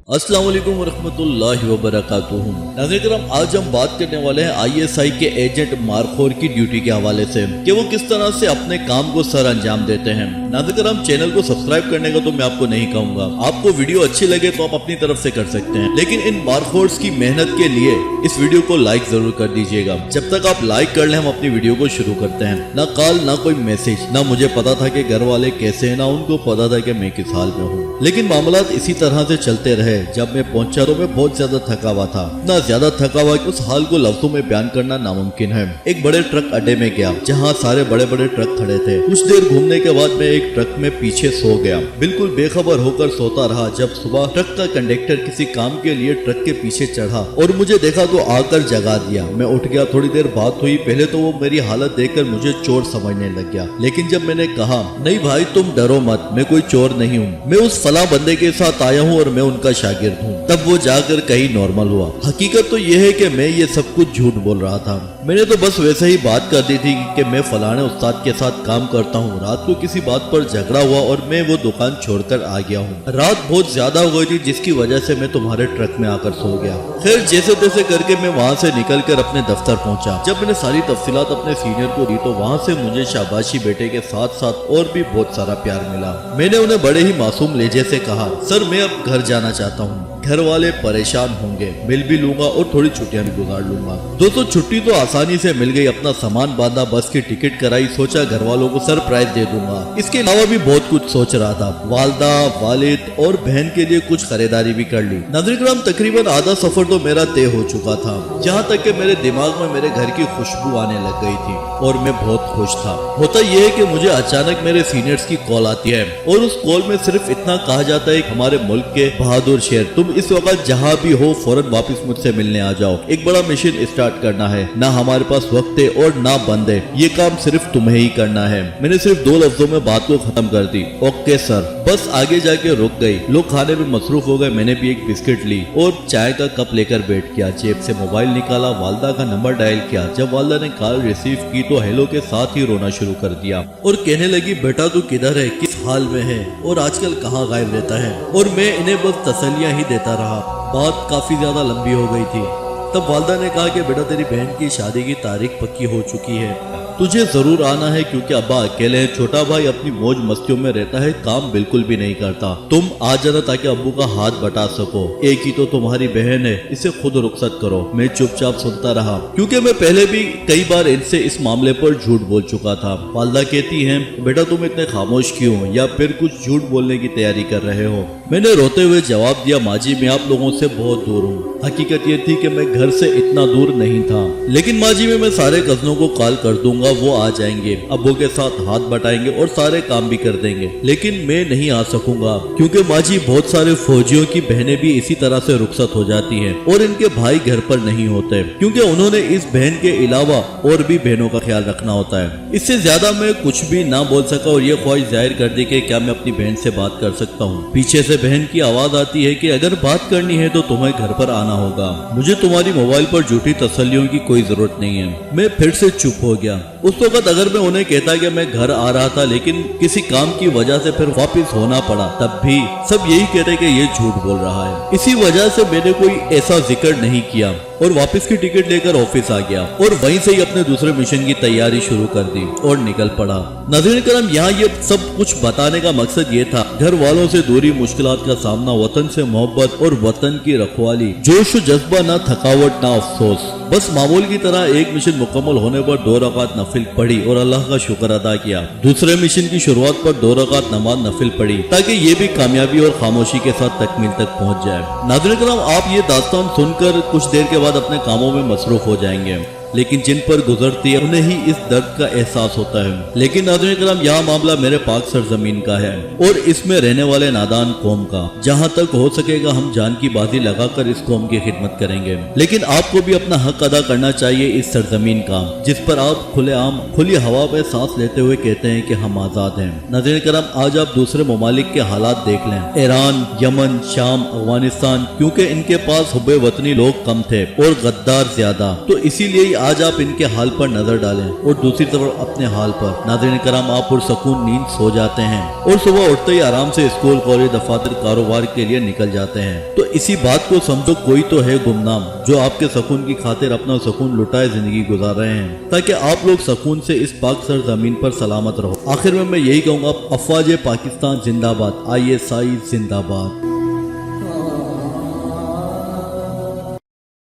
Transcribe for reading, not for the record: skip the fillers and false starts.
अस्सलाम वालेकुम वरहमतुल्लाहि वबरकातुहू। नाज़रीन करम, आज हम बात करने वाले हैं आईएसआई के एजेंट मारखोर की ड्यूटी के हवाले से कि वो किस तरह से अपने काम को सर अंजाम देते हैं। नाज़रीन करम, चैनल को सब्सक्राइब करने का तो मैं आपको नहीं कहूंगा, आपको वीडियो अच्छी लगे तो आप अपनी तरफ से कर सकते हैं, लेकिन इन मारखोर्स की मेहनत के लिए इस वीडियो को लाइक जरूर कर दीजिएगा। जब तक आप लाइक कर ले हम अपनी वीडियो को शुरू करते हैं। ना कॉल ना कोई मैसेज, ना मुझे पता था कि घर वाले कैसे हैं, ना उनको पता था कि मैं किस हाल में हूँ, लेकिन मामलात इसी तरह से चलते रहे। जब मैं पहुंचा तो मैं बहुत ज्यादा थका हुआ था, इतना ज्यादा थका हुआ कि उस हाल को लफ्जों में बयान करना नामुमकिन है। एक बड़े ट्रक अड्डे में गया जहां सारे बड़े बड़े ट्रक खड़े थे। कुछ देर घूमने के बाद मैं एक ट्रक में पीछे सो गया, बिल्कुल बेखबर होकर सोता रहा। जब सुबह ट्रक का कंडक्टर किसी काम के लिए ट्रक के पीछे चढ़ा और मुझे देखा तो आकर जगा दिया। मैं उठ गया, थोड़ी देर बात हुई। पहले तो वो मेरी हालत देखकर मुझे चोर समझने लग गया, लेकिन जब मैंने कहा नहीं भाई तुम डरो मत, मैं कोई चोर नहीं हूँ, मैं उस फला बंदे के साथ आया हूँ और मैं उनका शागिर्द हूँ, तब वो जाकर कहीं नॉर्मल हुआ। हकीकत तो यह है कि मैं ये सब कुछ झूठ बोल रहा था। मैंने तो बस वैसे ही बात कर दी थी कि मैं फलाने उस्ताद के साथ काम करता हूँ। रात को किसी बात पर झगड़ा हुआ और मैं वो दुकान छोड़कर आ गया हूँ। रात बहुत ज्यादा हो गई थी जिसकी वजह से मैं तुम्हारे ट्रक में आकर सो गया। खैर जैसे तैसे करके मैं वहाँ से निकलकर अपने दफ्तर पहुँचा। जब मैंने सारी तफसीलात अपने सीनियर को दी तो वहाँ से मुझे शाबाशी बेटे के साथ साथ और भी बहुत सारा प्यार मिला। मैंने उन्हें बड़े ही मासूम लहजे से कहा, सर मैं अब घर जाना चाहता हूँ, घर वाले परेशान होंगे, मिल भी लूंगा और थोड़ी छुट्टियां भी गुजार लूंगा। दोस्तों छुट्टी तो आसानी से मिल गई। अपना सामान बांधा, बस की टिकट कराई, सोचा घर वालों को सरप्राइज दे दूंगा। इसके अलावा भी बहुत कुछ सोच रहा था। वालदा, वालिद और बहन के लिए कुछ खरीदारी भी कर ली। नाज़रीन करम, तकरीबन आधा सफर तो मेरा तय हो चुका था, जहाँ तक कि मेरे दिमाग में मेरे घर की खुशबू आने लग गई थी और मैं बहुत खुश था। होता यह है कि मुझे अचानक मेरे सीनियर्स की कॉल आती है और उस कॉल में सिर्फ इतना कहा जाता है कि हमारे मुल्क के बहादुर शेर, तुम इस वक्त जहाँ भी हो फौरन वापस मुझसे मिलने आ जाओ। एक बड़ा मिशन स्टार्ट करना है, ना हमारे पास वक्त है और ना बंदे, ये काम सिर्फ तुम्हें ही करना है। मैंने सिर्फ 2 लफ्जों में बात को खत्म कर दी, ओके सर। बस आगे जाके रुक गई। लोग खाने में मसरूफ हो गए। मैंने भी एक बिस्किट ली और चाय का कप लेकर बैठ गया। जेब से मोबाइल निकाला, वालदा का नंबर डायल किया। जब वालदा ने कॉल रिसीव की तो हेलो के साथ ही रोना शुरू कर दिया और कहने लगी, बेटा तू किधर है, किस हाल में है और आजकल कहाँ गायब रहता है। और मैं इन्हें बस तसल्लियां ही देता रहा। बात काफी ज्यादा लंबी हो गई थी। तब वालदा ने कहा कि बेटा तेरी बहन की शादी की तारीख पक्की हो चुकी है, तुझे जरूर आना है क्योंकि अब्बा अकेले हैं। छोटा भाई अपनी मौज मस्तियों में रहता है, काम बिल्कुल भी नहीं करता। तुम आ जाना ताकि अब्बू का हाथ बटा सको। एक ही तो तुम्हारी बहन है, इसे खुद रुखसत करो। मैं चुपचाप सुनता रहा क्योंकि मैं पहले भी कई बार इनसे इस मामले पर झूठ बोल चुका था। वालदा कहती है, बेटा तुम इतने खामोश क्यों हो, या फिर कुछ झूठ बोलने की तैयारी कर रहे हो। मैंने रोते हुए जवाब दिया, माँ जी मैं आप लोगों से बहुत दूर हूँ। हकीकत ये थी कि मैं घर से इतना दूर नहीं था, लेकिन माँ जी मैं सारे कजनों को कॉल कर दूंगा, वो आ जाएंगे, अब्बू के साथ हाथ बटाएंगे और सारे काम भी कर देंगे। लेकिन मैं नहीं आ सकूंगा क्योंकि माँ जी बहुत सारे फौजियों की बहनें भी इसी तरह से रुखसत हो जाती हैं और इनके भाई घर पर नहीं होते क्योंकि उन्होंने इस बहन के अलावा और भी बहनों का ख्याल रखना होता है। इससे ज्यादा मैं कुछ भी ना बोल सका और ये ख्वाहिश जाहिर कर दी कि क्या मैं अपनी बहन से बात कर सकता हूँ। पीछे से बहन की आवाज आती है कि अगर बात करनी है तो तुम्हें घर पर आना होगा, मुझे तुम्हारी मोबाइल पर झूठी तसल्लियों की कोई जरूरत नहीं है। मैं फिर से चुप हो गया। उस वक्त अगर मैं उन्हें कहता कि मैं घर आ रहा था लेकिन किसी काम की वजह से फिर वापस होना पड़ा, तब भी सब यही कहते कि ये झूठ बोल रहा है। इसी वजह से मैंने कोई ऐसा जिक्र नहीं किया और वापस की टिकट लेकर ऑफिस आ गया और वहीं से ही अपने दूसरे मिशन की तैयारी शुरू कर दी और निकल पड़ा। नाज़रीन करम, यहाँ ये सब कुछ बताने का मकसद ये था, घर वालों से दूरी, मुश्किलात का सामना, वतन से मोहब्बत और वतन की रखवाली, जोश जज्बा, ना थकावट ना अफसोस। बस मामूल की तरह एक मिशन मुकम्मल होने पर 2 रकात नफिल पढ़ी और अल्लाह का शुक्र अदा किया। दूसरे मिशन की शुरुआत पर 2 रकात नमाज नफिल पढ़ी ताकि ये भी कामयाबी और खामोशी के साथ तकमील तक पहुंच जाए। नाज़रीन करम, आप ये दास्तान सुनकर कुछ देर के बाद अपने कामों में मसरूफ हो जाएंगे, लेकिन जिन पर गुजरती है उन्हें ही इस दर्द का एहसास होता है। लेकिन नाज़रीन करम, यहाँ मामला मेरे पाक सरजमीन का है और इसमें रहने वाले नादान कौम का। जहाँ तक हो सकेगा हम जान की बाजी लगाकर इस कौम की खिदमत करेंगे, लेकिन आपको भी अपना हक अदा करना चाहिए इस सरजमीन का जिस पर आप खुलेआम खुली हवा में सांस लेते हुए कहते हैं कि हम आजाद हैं। नाज़रीन करम, आज आप दूसरे ममालिक के हालात देख लें, ईरान, यमन, शाम, अफगानिस्तान, क्योंकि इनके पास हुब्बे वतनी लोग कम थे और गद्दार ज्यादा, तो इसीलिए آج آپ ان کے حال پر نظر ڈالیں اور دوسری طرف اپنے حال پر۔ ناظرین کرام، آپ پرسکون نیند سو جاتے ہیں اور صبح اٹھتے ہی آرام سے اسکول، کالج، دفاتر، کاروبار کے لیے نکل جاتے ہیں۔ تو اسی بات کو سمجھو، کوئی تو ہے گمنام جو آپ کے سکون کی خاطر اپنا سکون لٹائے زندگی گزار رہے ہیں، تاکہ آپ لوگ سکون سے اس پاک سرزمین پر سلامت رہو۔ آخر میں یہی کہوں گا، افواج پاکستان زندہ باد، ISI زندہ باد۔